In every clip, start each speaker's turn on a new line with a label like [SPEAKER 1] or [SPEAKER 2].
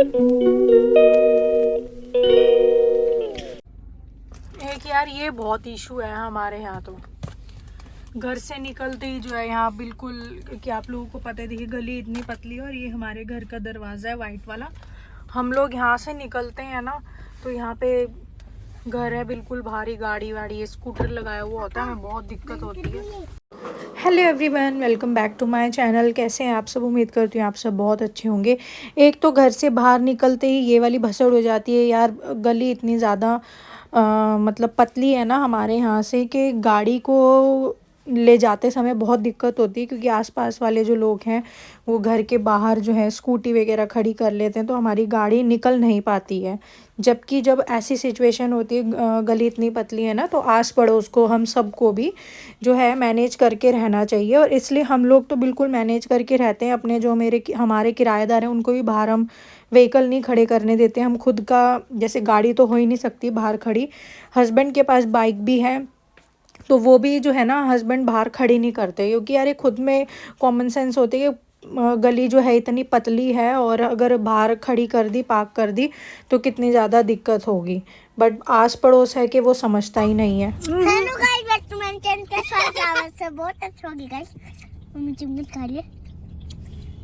[SPEAKER 1] एक यार ये बहुत इशू है हमारे यहाँ तो, घर से निकलते ही जो है यहाँ बिल्कुल, क्योंकि आप लोगों को पता है, देखिए गली इतनी पतली है और ये हमारे घर का दरवाज़ा है वाइट वाला। हम लोग यहाँ से निकलते हैं ना तो यहाँ पे घर है बिल्कुल, भारी गाड़ी वाड़ी स्कूटर लगाया हुआ होता है, हमें बहुत दिक्कत होती है। Hello everyone, welcome back to my channel. कैसे हैं आप सब? उम्मीद करती हूँ आप सब बहुत अच्छे होंगे। एक तो घर से बाहर निकलते ही ये वाली भसड़ हो जाती है यार, गली इतनी ज़्यादा मतलब पतली है ना हमारे यहाँ से, कि गाड़ी को ले जाते समय बहुत दिक्कत होती है, क्योंकि आसपास वाले जो लोग हैं वो घर के बाहर जो है स्कूटी वगैरह खड़ी कर लेते हैं, तो हमारी गाड़ी निकल नहीं पाती है। जबकि जब ऐसी सिचुएशन होती है, गली इतनी पतली है ना, तो आस पड़ोस को, हम सबको भी जो है मैनेज करके रहना चाहिए। और इसलिए हम लोग तो बिल्कुल मैनेज करके रहते हैं। अपने जो हमारे किराएदार हैं उनको भी बाहर हम व्हीकल नहीं खड़े करने देते। हम खुद का, जैसे गाड़ी तो हो ही नहीं सकती बाहर खड़ी, हस्बैंड के पास बाइक भी है तो वो भी जो है ना हस्बैंड बाहर खड़ी नहीं करते, क्योंकि यार ये खुद में कॉमन सेंस होती है कि गली जो है इतनी पतली है और अगर बाहर खड़ी कर दी, पार्क कर दी तो कितनी ज़्यादा दिक्कत होगी। बट आस पड़ोस है कि वो समझता ही नहीं है।
[SPEAKER 2] Hello guys, welcome to my channel. कैसा है? आवाज से बहुत अच्छा होगी गाइस। मम्मी चिमनिट खा ले।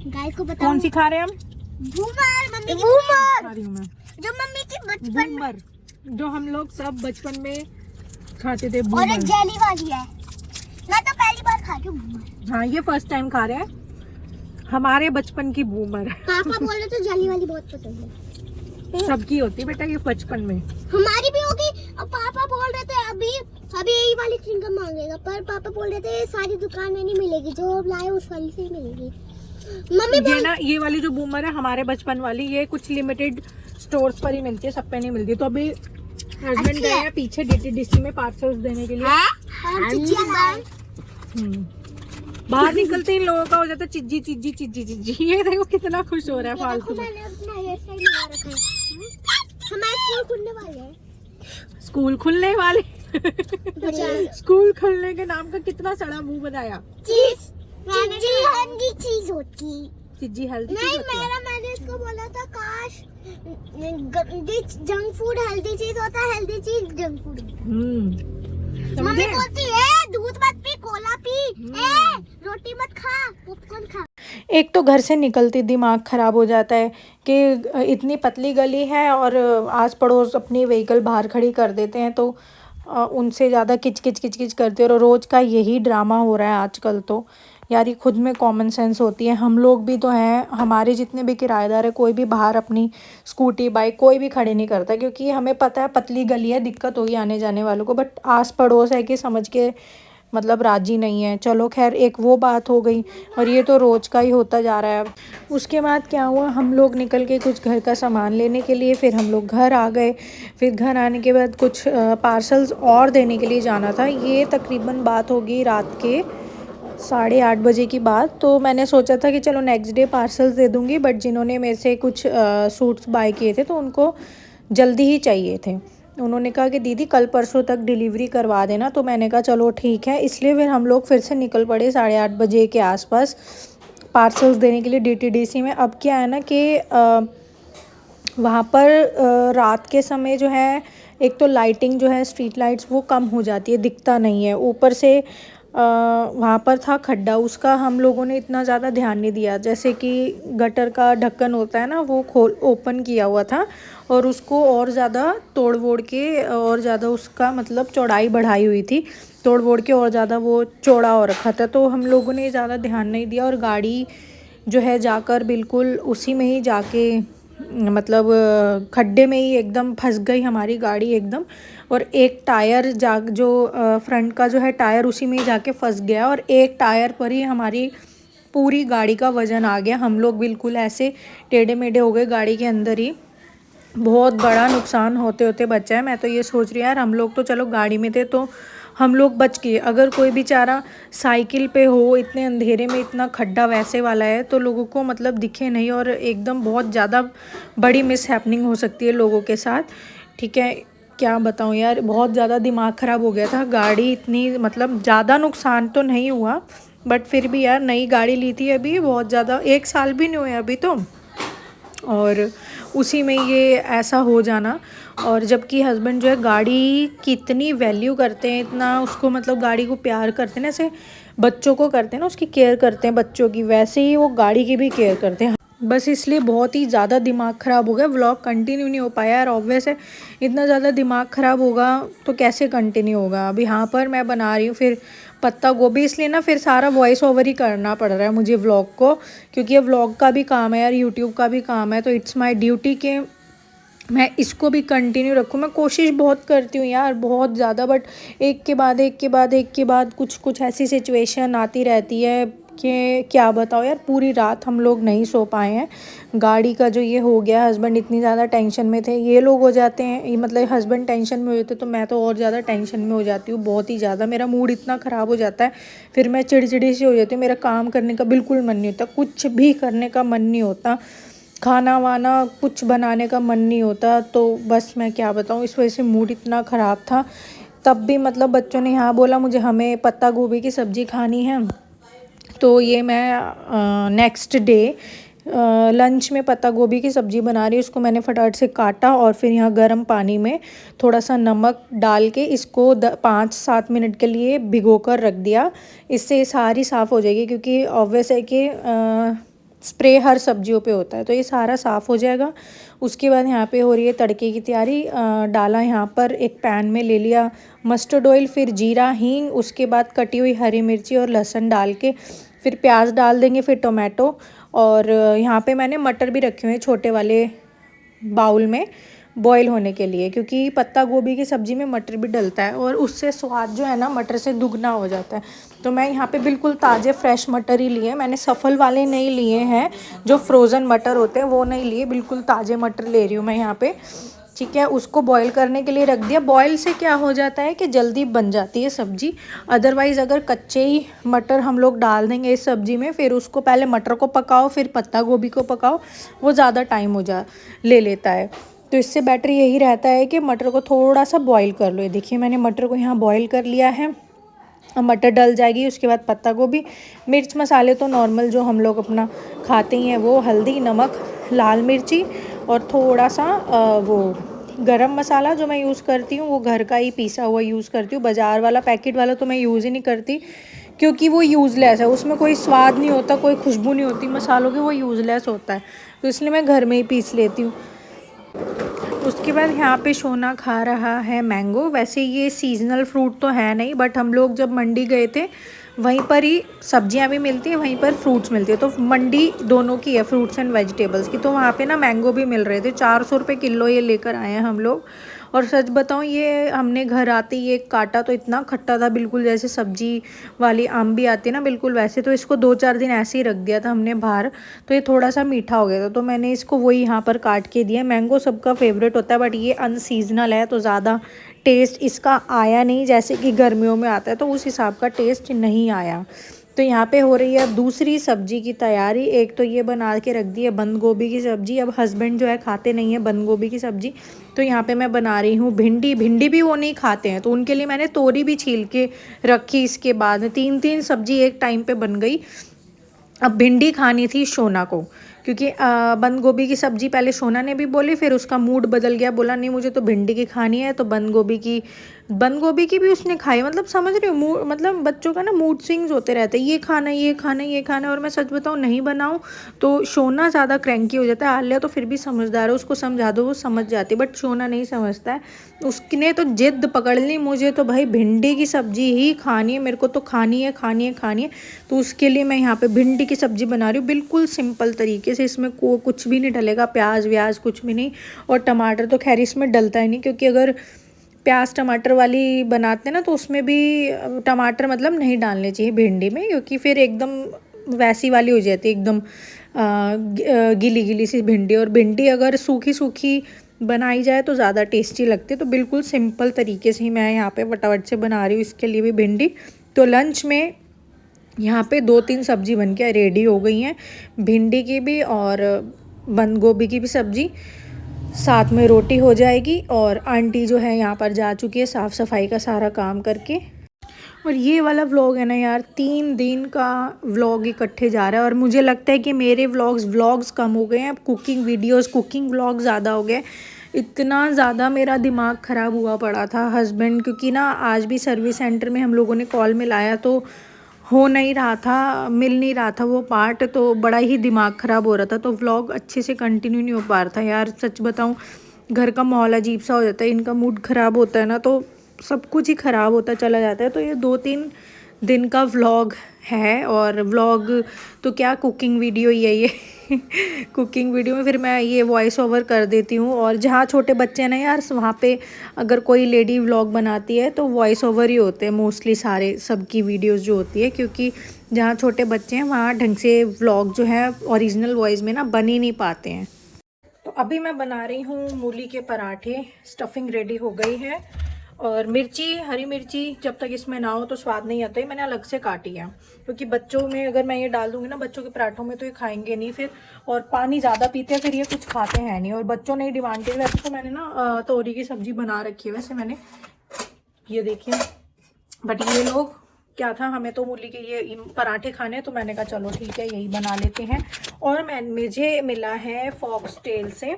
[SPEAKER 2] गाइस को बताओ
[SPEAKER 1] कौन सी खा रहे हैं हम?
[SPEAKER 2] बूमर। मम्मी की बूमर
[SPEAKER 1] खा रही हूँ मैं,
[SPEAKER 2] जो मम्मी की बचपन में,
[SPEAKER 1] बूमर, जो हम लोग सब बचपन में खाते थे।
[SPEAKER 2] और एक
[SPEAKER 1] बूमर,
[SPEAKER 2] जेली वाली है। मैं तो पहली बार खा रही हूँ बूमर।
[SPEAKER 1] हाँ ये फर्स्ट टाइम खा रहे हैं, हमारे बचपन की बूमर।
[SPEAKER 2] पापा बोल रहे थे जेली वाली बहुत पसंद है।
[SPEAKER 1] सबकी होती है बेटा ये बचपन में।
[SPEAKER 2] हमारी भी होगी। अब पापा बोल रहे थे अभी यही वाली चिंगम मांगेगा, पर पापा बोल रहे थे सारी दुकान में नहीं मिलेगी, जो अब लाए उस वाली से ही मिलेगी। मम्मी
[SPEAKER 1] ये ना, ये वाली जो बूमर है हमारे बचपन वाली, ये कुछ लिमिटेड स्टोर्स पर ही मिलती है, सब पे नहीं मिलती। तो अभी हस्बैंड गए हैं पीछे DTDC में पार्सल्स देने के लिए। बाहर निकलते ही लोगों का हो जाता है चिज्जी चिज्जी चिज्जी चिज्जी। ये देखो कितना खुश हो रहा है फालतू में।
[SPEAKER 2] हमारे स्कूल खुलने वाले हैं।
[SPEAKER 1] स्कूल खुलने वाले स्कूल खुलने के नाम का कितना सड़ा मुंह बनाया।
[SPEAKER 2] चिज्जी चीज होती।
[SPEAKER 1] चिज्जी हेल्दी
[SPEAKER 2] नहीं, मैंने इसको बोला था काश जंक फूड हेल्दी चीज होता है, हेल्दी चीज जंक फूड। मम्मी बोलती है दूध मत पी, कोला पी, रोटी मत खा, पॉपकॉर्न खा।
[SPEAKER 1] एक तो घर से निकलते दिमाग ख़राब हो जाता है कि इतनी पतली गली है और आस पड़ोस अपनी व्हीकल बाहर खड़ी कर देते हैं, तो उनसे ज़्यादा किच किच किच किच करते हैं। और रोज़ का यही ड्रामा हो रहा है आजकल तो। यार ये खुद में कॉमन सेंस होती है। हम लोग भी तो हैं, हमारे जितने भी किराएदार है, कोई भी बाहर अपनी स्कूटी बाइक कोई भी खड़े नहीं करता, क्योंकि हमें पता है पतली गली है, दिक्कत होगी आने जाने वालों को। बट आस पड़ोस है कि समझ के मतलब राजी नहीं है। चलो खैर, एक वो बात हो गई, और ये तो रोज़ का ही होता जा रहा है। उसके बाद क्या हुआ, हम लोग निकल के कुछ घर का सामान लेने के लिए, फिर हम लोग घर आ गए। फिर घर आने के बाद कुछ पार्सल्स और देने के लिए जाना था। ये तकरीबन बात होगी रात के 8:30 बजे की बात। तो मैंने सोचा था कि चलो नेक्स्ट डे पार्सल्स दे दूँगी, बट जिन्होंने मेरे से कुछ सूट्स बाय किए थे तो उनको जल्दी ही चाहिए थे। उन्होंने कहा कि दीदी कल परसों तक डिलीवरी करवा देना। तो मैंने कहा चलो ठीक है। इसलिए फिर हम लोग फिर से निकल पड़े 8:30 बजे के आसपास पार्सल्स देने के लिए DTDC में। अब क्या है ना कि वहाँ पर रात के समय जो है, एक तो लाइटिंग जो है, स्ट्रीट लाइट्स वो कम हो जाती है, दिखता नहीं है। ऊपर से वहाँ पर था खड्डा, उसका हम लोगों ने इतना ज़्यादा ध्यान नहीं दिया। जैसे कि गटर का ढक्कन होता है ना, वो ओपन किया हुआ था और उसको और ज़्यादा तोड़ वोड़ के, और ज़्यादा उसका मतलब चौड़ाई बढ़ाई हुई थी, तोड़ वोड़ के और ज़्यादा वो चौड़ा हो रखा था। तो हम लोगों ने ज़्यादा ध्यान नहीं दिया और गाड़ी जो है जाकर बिल्कुल उसी में ही जाके, मतलब खड्डे में ही एकदम फंस गई हमारी गाड़ी एकदम। और एक टायर जो फ्रंट का जो है टायर, उसी में ही जाके फंस गया, और एक टायर पर ही हमारी पूरी गाड़ी का वज़न आ गया। हम लोग बिल्कुल ऐसे टेढ़े मेढ़े हो गए गाड़ी के अंदर ही। बहुत बड़ा नुकसान होते होते बचा है। मैं तो ये सोच रही हूँ यार, हम लोग तो चलो गाड़ी में थे तो हम लोग बच गए, अगर कोई बेचारा साइकिल पे हो, इतने अंधेरे में, इतना खड्डा वैसे वाला है, तो लोगों को मतलब दिखे नहीं और एकदम बहुत ज़्यादा बड़ी मिस हैपनिंग हो सकती है लोगों के साथ। ठीक है, क्या बताऊँ यार, बहुत ज़्यादा दिमाग ख़राब हो गया था। गाड़ी इतनी, मतलब ज़्यादा नुकसान तो नहीं हुआ, बट फिर भी यार नई गाड़ी ली थी अभी, बहुत ज़्यादा 1 साल भी नहीं हुआ अभी तो। और उसी में ये ऐसा हो जाना। और जबकि हस्बैंड जो है गाड़ी की इतनी वैल्यू करते हैं, इतना उसको मतलब गाड़ी को प्यार करते हैं ना, ऐसे बच्चों को करते हैं ना, उसकी केयर करते हैं बच्चों की, वैसे ही वो गाड़ी की भी केयर करते हैं। बस इसलिए बहुत ही ज़्यादा दिमाग ख़राब हो गया, व्लॉग कंटिन्यू नहीं हो पाया यार। ऑब्वियस है, इतना ज़्यादा दिमाग ख़राब होगा तो कैसे कंटिन्यू होगा। अभी यहाँ पर मैं बना रही हूँ फिर पत्ता गोभी, इसलिए ना फिर सारा वॉइस ओवर ही करना पड़ रहा है मुझे व्लॉग को, क्योंकि ये व्लॉग का भी काम है यार, यूट्यूब का भी काम है, तो इट्स माई ड्यूटी के मैं इसको भी कंटिन्यू रखूँ। मैं कोशिश बहुत करती हूँ यार, बहुत ज़्यादा, बट एक के बाद एक के बाद एक के बाद कुछ कुछ ऐसी सिचुएशन आती रहती है कि क्या बताओ यार। पूरी रात हम लोग नहीं सो पाए हैं। गाड़ी का जो ये हो गया, हस्बैंड इतनी ज़्यादा टेंशन में थे, ये लोग हो जाते हैं, ये मतलब हस्बैंड टेंशन में होते तो मैं तो और ज़्यादा टेंशन में हो जाती हूँ, बहुत ही ज़्यादा। मेरा मूड इतना ख़राब हो जाता है, फिर मैं चिड़चिड़ी सी हो जाती हूँ, मेरा काम करने का बिल्कुल मन नहीं होता, कुछ भी करने का मन नहीं होता, खाना वाना कुछ बनाने का मन नहीं होता। तो बस मैं क्या बताऊँ, इस वजह से मूड इतना ख़राब था। तब भी मतलब बच्चों ने यहाँ बोला मुझे हमें पत्ता गोभी की सब्ज़ी खानी है, तो ये मैं नेक्स्ट डे लंच में पत्ता गोभी की सब्ज़ी बना रही हूँ। उसको मैंने फटाफट से काटा और फिर यहाँ गर्म पानी में थोड़ा सा नमक डाल के इसको 5-7 मिनट के लिए भिगो कर रख दिया। इससे सारी साफ़ हो जाएगी, क्योंकि ऑब्वियस है कि स्प्रे हर सब्जियों पे होता है, तो ये सारा साफ़ हो जाएगा। उसके बाद यहाँ पे हो रही है तड़के की तैयारी। डाला यहाँ पर एक पैन में ले लिया मस्टर्ड ऑयल, फिर जीरा हींग, उसके बाद कटी हुई हरी मिर्ची और लहसुन डाल के फिर प्याज डाल देंगे, फिर टोमेटो। और यहाँ पे मैंने मटर भी रखे हुए हैं छोटे वाले बाउल में बॉईल होने के लिए, क्योंकि पत्ता गोभी की सब्ज़ी में मटर भी डलता है और उससे स्वाद जो है ना मटर से दुगना हो जाता है। तो मैं यहाँ पे बिल्कुल ताज़े फ्रेश मटर ही लिए, मैंने सफल वाले नहीं लिए हैं, जो फ्रोज़न मटर होते हैं वो नहीं लिए, बिल्कुल ताज़े मटर ले रही हूँ मैं यहाँ पे। ठीक है, उसको बॉईल करने के लिए रख दिया। बॉईल से क्या हो जाता है कि जल्दी बन जाती है सब्ज़ी। अदरवाइज़ अगर कच्चे ही मटर हम लोग डाल देंगे इस सब्ज़ी में, फिर उसको पहले मटर को पकाओ फिर पत्ता गोभी को पकाओ, वो ज़्यादा टाइम ले लेता है। तो इससे बेटर यही रहता है कि मटर को थोड़ा सा बॉईल कर लो। ये देखिए मैंने मटर को यहाँ बॉईल कर लिया है। अब मटर डल जाएगी, उसके बाद पत्ता गोभी। मिर्च मसाले तो नॉर्मल जो हम लोग अपना खाते ही हैं, वो हल्दी, नमक, लाल मिर्ची और थोड़ा सा वो गरम मसाला जो मैं यूज़ करती हूँ वो घर का ही पीसा हुआ यूज़ करती हूँ। बाज़ार वाला पैकेट वाला तो मैं यूज़ ही नहीं करती, क्योंकि वो यूज़लेस है, उसमें कोई स्वाद नहीं होता, कोई खुशबू नहीं होती मसालों की, वो यूज़लेस होता है, तो इसलिए मैं घर में ही पीस लेती हूँ। उसके बाद यहाँ पे सोना खा रहा है मैंगो। वैसे ये सीजनल फ्रूट तो है नहीं, बट हम लोग जब मंडी गए थे वहीं पर ही सब्जियां भी मिलती हैं, वहीं पर फ्रूट्स मिलते हैं, तो मंडी दोनों की है, फ्रूट्स एंड वेजिटेबल्स की। तो वहाँ पे ना मैंगो भी मिल रहे थे, 400 रुपये किलो ये लेकर आए हैं हम लोग। और सच बताऊँ, ये हमने घर आते ही एक काटा तो इतना खट्टा था, बिल्कुल जैसे सब्जी वाली आम भी आती है ना, बिल्कुल वैसे। तो इसको 2-4 दिन ऐसे ही रख दिया था हमने बाहर, तो ये थोड़ा सा मीठा हो गया था, तो मैंने इसको वही यहाँ पर काट के दिया। मैंगो सबका फेवरेट होता है, बट ये अनसीजनल है तो ज़्यादा टेस्ट इसका आया नहीं, जैसे कि गर्मियों में आता है, तो उस हिसाब का टेस्ट नहीं आया। तो यहाँ पे हो रही है अब दूसरी सब्जी की तैयारी। एक तो ये बना के रख दी है बंद गोभी की सब्ज़ी। अब हस्बैंड जो है खाते नहीं है बंद गोभी की सब्ज़ी, तो यहाँ पे मैं बना रही हूँ भिंडी। भिंडी भी वो नहीं खाते हैं, तो उनके लिए मैंने तोरी भी छील के रखी। इसके बाद 3-3 सब्जी एक टाइम पे बन गई। अब भिंडी खानी थी शोना को, क्योंकि बंद गोभी की सब्ज़ी पहले शोना ने भी बोली, फिर उसका मूड बदल गया, बोला नहीं मुझे तो भिंडी की खानी है, तो बंद गोभी की भी उसने खाई। मतलब समझ रही हूँ, मतलब बच्चों का ना मूड स्विंग्स होते रहते हैं, ये खाना ये खाना ये खाना। और मैं सच बताऊँ, नहीं बनाऊँ तो शोना ज़्यादा क्रैंकी हो जाता है। आलिया तो फिर भी समझदार है, उसको समझा दो वो समझ जाती है, बट शोना नहीं समझता है। उसने तो जिद पकड़ ली, मुझे तो भाई भिंडी की सब्ज़ी ही खानी है, मेरे को तो खानी है खानी है खानी है। तो उसके लिए मैं यहाँ पे भिंडी की सब्ज़ी बना रही हूँ, बिल्कुल सिंपल तरीके से। इसमें कुछ भी नहीं डलेगा, प्याज व्याज कुछ भी नहीं, और टमाटर तो खैर इसमें डलता ही नहीं, क्योंकि अगर प्याज टमाटर वाली बनाते हैं ना तो उसमें भी टमाटर मतलब नहीं डालने चाहिए भिंडी में, क्योंकि फिर एकदम वैसी वाली हो जाती है, एकदम गीली गीली सी भिंडी। और भिंडी अगर सूखी सूखी बनाई जाए तो ज़्यादा टेस्टी लगती है। तो बिल्कुल सिंपल तरीके से ही मैं यहाँ पे फटाफट से बना रही हूँ इसके लिए भी भिंडी। तो लंच में यहाँ पे 2-3 सब्ज़ी बन के रेडी हो गई हैं, भिंडी की भी और बंद गोभी की भी सब्ज़ी, साथ में रोटी हो जाएगी। और आंटी जो है यहाँ पर जा चुकी है साफ़ सफाई का सारा काम करके। और ये वाला व्लॉग है ना यार, 3 दिन का व्लॉग इकट्ठे जा रहा है। और मुझे लगता है कि मेरे व्लॉग्स कम हो गए हैं, अब कुकिंग वीडियोस कुकिंग व्लॉग ज़्यादा हो गए। इतना ज़्यादा मेरा दिमाग ख़राब हुआ पड़ा था हस्बैंड, क्योंकि ना आज भी सर्विस सेंटर में हम लोगों ने कॉल मिलाया तो हो नहीं रहा था, मिल नहीं रहा था वो पार्ट, तो बड़ा ही दिमाग ख़राब हो रहा था। तो व्लॉग अच्छे से कंटिन्यू नहीं हो पा रहा था यार। सच बताऊँ, घर का माहौल अजीब सा हो जाता है, इनका मूड ख़राब होता है ना तो सब कुछ ही ख़राब होता चला जाता है। तो ये 2-3 दिन का व्लॉग है। और व्लॉग तो क्या, कुकिंग वीडियो ही है ये कुकिंग वीडियो में फिर मैं ये वॉइस ओवर कर देती हूँ। और जहाँ छोटे बच्चे हैं ना यार, वहाँ पे अगर कोई लेडी व्लॉग बनाती है तो वॉइस ओवर ही होते हैं मोस्टली सारे सबकी वीडियोस जो होती है, क्योंकि जहाँ छोटे बच्चे हैं वहाँ ढंग से व्लॉग जो है ओरिजिनल वॉइस में ना बन ही नहीं पाते हैं। तो अभी मैं बना रही हूँ मूली के पराठे। स्टफिंग रेडी हो गई है और मिर्ची, हरी मिर्ची जब तक इसमें ना हो तो स्वाद नहीं आता है, मैंने अलग से काटी है, क्योंकि बच्चों में अगर मैं ये डाल दूँगी ना बच्चों के पराठों में तो ये खाएंगे नहीं फिर, और पानी ज़्यादा पीते हैं फिर ये कुछ खाते हैं नहीं। और बच्चों ने डिमांड की। वैसे तो मैंने ना तोरी की सब्ज़ी बना रखी है वैसे मैंने, ये देखिए, बट ये लोग क्या था, हमें तो मूली के ये पराठे खाने, तो मैंने कहा चलो ठीक है यही बना लेते हैं। और मुझे मिला है फॉक्सटेल से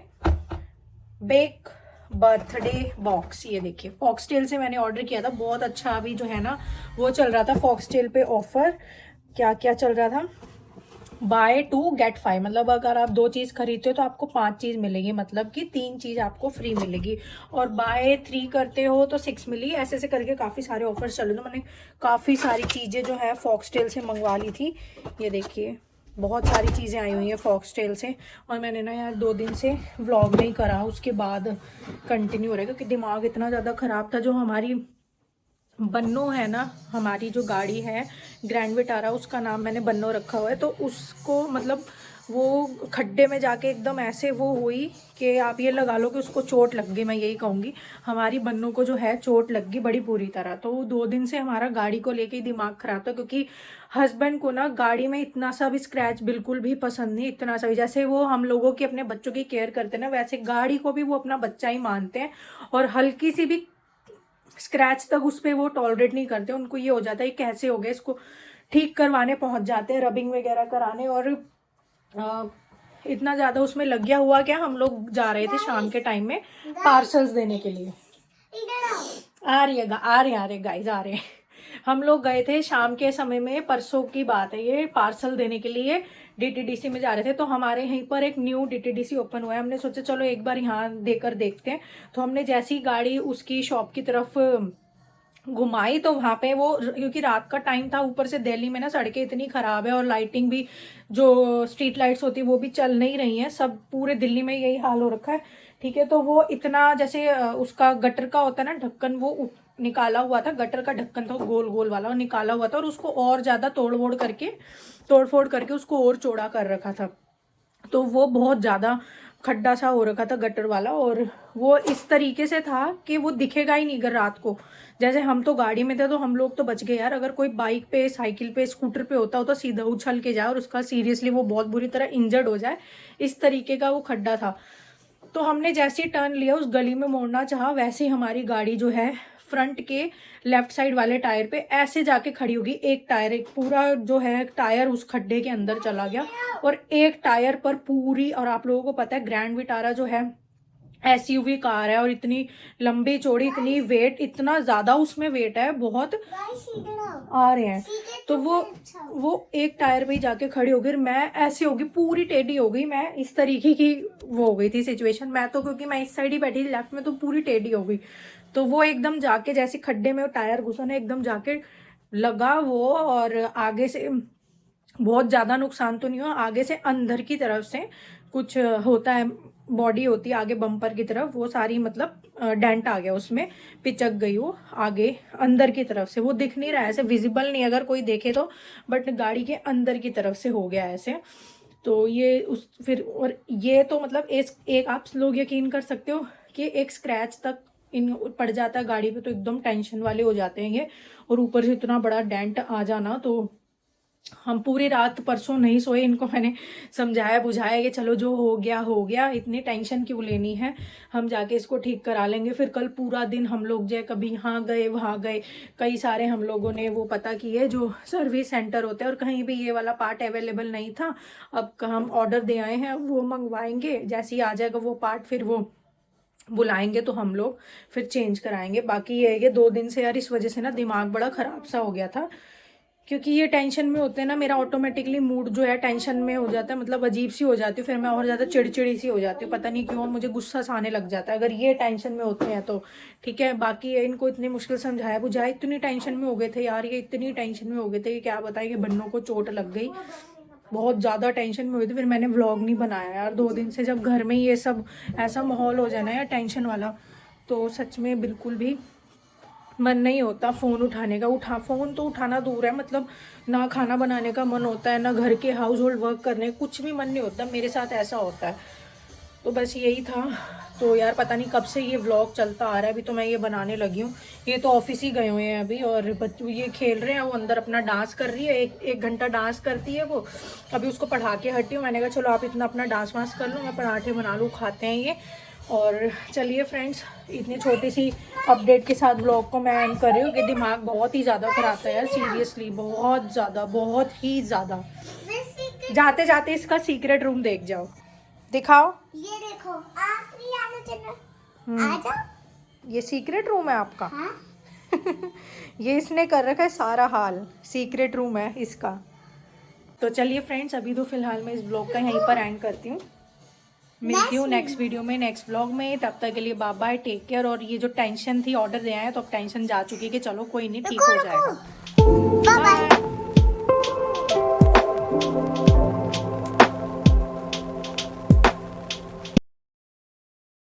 [SPEAKER 1] बेक बर्थडे बॉक्स। ये देखिए, फॉक्सटेल से मैंने ऑर्डर किया था, बहुत अच्छा अभी जो है ना वो चल रहा था फॉक्सटेल पे ऑफर। क्या क्या चल रहा था, बाय 2 गेट 5, मतलब अगर आप 2 चीज़ खरीदते हो तो आपको 5 चीज़ मिलेगी, मतलब कि 3 चीज़ आपको फ्री मिलेगी। और बाय 3 करते हो तो 6 मिलेगी। ऐसे ऐसे करके काफ़ी सारे ऑफर्स चल रहे थे। मैंने काफ़ी सारी चीज़ें जो है फॉक्सटेल से मंगवा ली थी। ये देखिए, बहुत सारी चीज़ें आई हुई हैं फॉक्सटेल से। और मैंने ना यार 2 दिन से व्लॉग नहीं करा, उसके बाद कंटिन्यू हो रहा है, क्योंकि दिमाग इतना ज़्यादा ख़राब था। जो हमारी बन्नो है ना, हमारी जो गाड़ी है ग्रैंड विटारा, उसका नाम मैंने बन्नो रखा हुआ है। तो उसको मतलब वो खड्डे में जाके एकदम ऐसे वो हुई कि आप ये लगा लो कि उसको चोट लग गई, मैं यही कहूँगी। हमारी बन्नो को जो है चोट लग गई बड़ी बुरी तरह। तो 2 दिन से हमारा गाड़ी को लेके ही दिमाग खराब था, क्योंकि हस्बैंड को ना गाड़ी में इतना सा भी स्क्रैच बिल्कुल भी पसंद नहीं, इतना सा भी। जैसे वो हम लोगों की अपने बच्चों की केयर करते हैं ना, वैसे गाड़ी को भी वो अपना बच्चा ही मानते हैं। और हल्की सी भी स्क्रैच तक उस पर वो टॉलरेट नहीं करते। उनको ये हो जाता है कैसे हो गया, इसको ठीक करवाने पहुंच जाते हैं, रबिंग वगैरह कराने। और इतना ज़्यादा उसमें लग गया। हुआ क्या, हम लोग जा रहे थे शाम के टाइम में पार्सल्स देने के लिए। आ रहे गाइस आ रहे हैं। हम लोग गए थे शाम के समय में, परसों की बात है ये, पार्सल देने के लिए डीटीडीसी में जा रहे थे। तो हमारे यहीं पर एक न्यू डीटीडीसी ओपन हुआ है, हमने सोचा चलो एक बार यहाँ देकर देखते हैं। तो हमने जैसी गाड़ी उसकी शॉप की तरफ घुमाई तो वहाँ पे वो, क्योंकि रात का टाइम था, ऊपर से दिल्ली में ना सड़कें इतनी ख़राब है और लाइटिंग भी, जो स्ट्रीट लाइट्स होती है वो भी चल नहीं रही हैं। सब पूरे दिल्ली में यही हाल हो रखा है, ठीक है। तो वो इतना जैसे उसका गटर का होता है ना ढक्कन, वो निकाला हुआ था, गटर का ढक्कन था गोल गोल वाला, और निकाला हुआ था, और उसको और ज़्यादा तोड़ फोड़ करके उसको और चौड़ा कर रखा था। तो वो बहुत ज़्यादा खड्डा सा हो रखा था गटर वाला, और वो इस तरीके से था कि वो दिखेगा ही नहीं अगर रात को। जैसे हम तो गाड़ी में थे तो हम लोग तो बच गए यार, अगर कोई बाइक पे, साइकिल पे, स्कूटर पे होता हो तो सीधा उछल के जाए और उसका सीरियसली वो बहुत बुरी तरह इंजर्ड हो जाए, इस तरीके का वो खड्डा था। तो हमने जैसे ही टर्न लिया, उस गली में मोड़ना चाहा, वैसे ही हमारी गाड़ी जो है फ्रंट के लेफ्ट साइड वाले टायर पे ऐसे जाके खड़ी होगी। एक टायर, एक पूरा जो है टायर उस खड्डे के अंदर चला गया, और एक टायर पर पूरी। और आप लोगों को पता है ग्रैंड विटारा जो है एसयूवी कार है, और इतनी लंबी चौड़ी, इतनी वेट, इतना ज़्यादा उसमें वेट है, बहुत आ रहे हैं। तो वो एक टायर पे ही जाके खड़ी हो गई। मैं ऐसे होगी, पूरी टेढ़ी हो गई, मैं इस तरीके की वो हो गई थी सिचुएशन। मैं तो, क्योंकि मैं इस साइड ही बैठी थी लेफ्ट में, तो पूरी टेढ़ी हो गई। तो वो एकदम जाके जैसे खड्डे में वो टायर घुसा ना, एकदम जाके लगा वो। और आगे से बहुत ज़्यादा नुकसान तो नहीं हुआ, आगे से अंदर की तरफ से कुछ होता है, बॉडी होती है आगे बम्पर की तरफ, वो सारी मतलब डेंट आ गया उसमें, पिचक गई वो आगे अंदर की तरफ से। वो दिख नहीं रहा है, ऐसे विजिबल नहीं अगर कोई देखे तो, बट गाड़ी के अंदर की तरफ से हो गया ऐसे। तो ये उस फिर, और ये तो मतलब एक आप लोग यकीन कर सकते हो कि एक स्क्रैच तक इन पड़ जाता है गाड़ी पे तो एकदम टेंशन वाले हो जाते हैं ये। और ऊपर से इतना बड़ा डेंट आ जाना, तो हम पूरी रात परसों नहीं सोए। इनको मैंने समझाया बुझाया कि चलो जो हो गया, इतनी टेंशन क्यों लेनी है, हम जाके इसको ठीक करा लेंगे। फिर कल पूरा दिन हम लोग जो है कभी यहाँ गए वहाँ गए, कई सारे हम लोगों ने वो पता किए जो सर्विस सेंटर होते हैं, और कहीं भी ये वाला पार्ट अवेलेबल नहीं था। अब हम ऑर्डर दे आए हैं, वो मंगवाएंगे, जैसे ही आ जाएगा वो पार्ट फिर वो बुलाएंगे तो हम लोग फिर चेंज कराएंगे। बाकी ये है कि 2 दिन से यार इस वजह से ना दिमाग बड़ा ख़राब सा हो गया था, क्योंकि ये टेंशन में होते हैं ना, मेरा ऑटोमेटिकली मूड जो है टेंशन में हो जाता है, मतलब अजीब सी हो जाती हूँ, फिर मैं और ज़्यादा चिड़चिड़ी सी हो जाती हूँ, पता नहीं क्यों मुझे गुस्सा सा आने लग जाता है अगर ये टेंशन में होते हैं तो। ठीक है, बाकी इनको इतनी मुश्किल समझाया बुझाया, इतनी टेंशन में हो गए थे यार, ये इतनी टेंशन में हो गए थे कि क्या बताएं कि बन्नों को चोट लग गई, बहुत ज़्यादा टेंशन में हुई थी। फिर मैंने व्लॉग नहीं बनाया यार 2 दिन से, जब घर में ये सब ऐसा माहौल हो जाए ना यार टेंशन वाला, तो सच में बिल्कुल भी मन नहीं होता फ़ोन उठाने का। फ़ोन तो उठाना दूर है, मतलब ना खाना बनाने का मन होता है, ना घर के हाउस होल्ड वर्क करने, कुछ भी मन नहीं होता, मेरे साथ ऐसा होता है। तो बस यही था। तो यार पता नहीं कब से ये व्लॉग चलता आ रहा है, अभी तो मैं ये बनाने लगी हूँ। ये तो ऑफिस ही गए हुए हैं अभी, और बच्चों ये खेल रहे हैं, वो अंदर अपना डांस कर रही है, एक घंटा डांस करती है वो। अभी उसको पढ़ा के हटी हूँ, मैंने कहा चलो आप इतना अपना डांस वांस कर लो, मैं पराठे बना लूँ, खाते हैं ये। और चलिए फ्रेंड्स, इतनी छोटी सी अपडेट के साथ ब्लॉग को मैं एंड कर रही हूँ कि दिमाग बहुत ही ज़्यादा खराब है यार, सीरियसली बहुत ज़्यादा, बहुत ही ज़्यादा। जाते जाते इसका सीक्रेट रूम देख जाओ, दिखाओ।
[SPEAKER 2] ये देखो, आप भी आना चाहिए, आ जाओ।
[SPEAKER 1] ये सीक्रेट रूम है आपका?
[SPEAKER 2] हाँ?
[SPEAKER 1] ये इसने कर रखा है सारा हाल, सीक्रेट रूम है इसका। तो चलिए फ्रेंड्स, अभी तो फिलहाल मैं इस ब्लॉग का यहीं पर एंड करती हूँ, मिलती हूँ नेक्स्ट वीडियो में, नेक्स्ट व्लॉग में। तब तक के लिए बाय बाय, टेक केयर। और ये जो टेंशन थी ऑर्डर दे आए तो अब टेंशन जा चुकी है कि चलो कोई नहीं, ठीक हो जाएगा।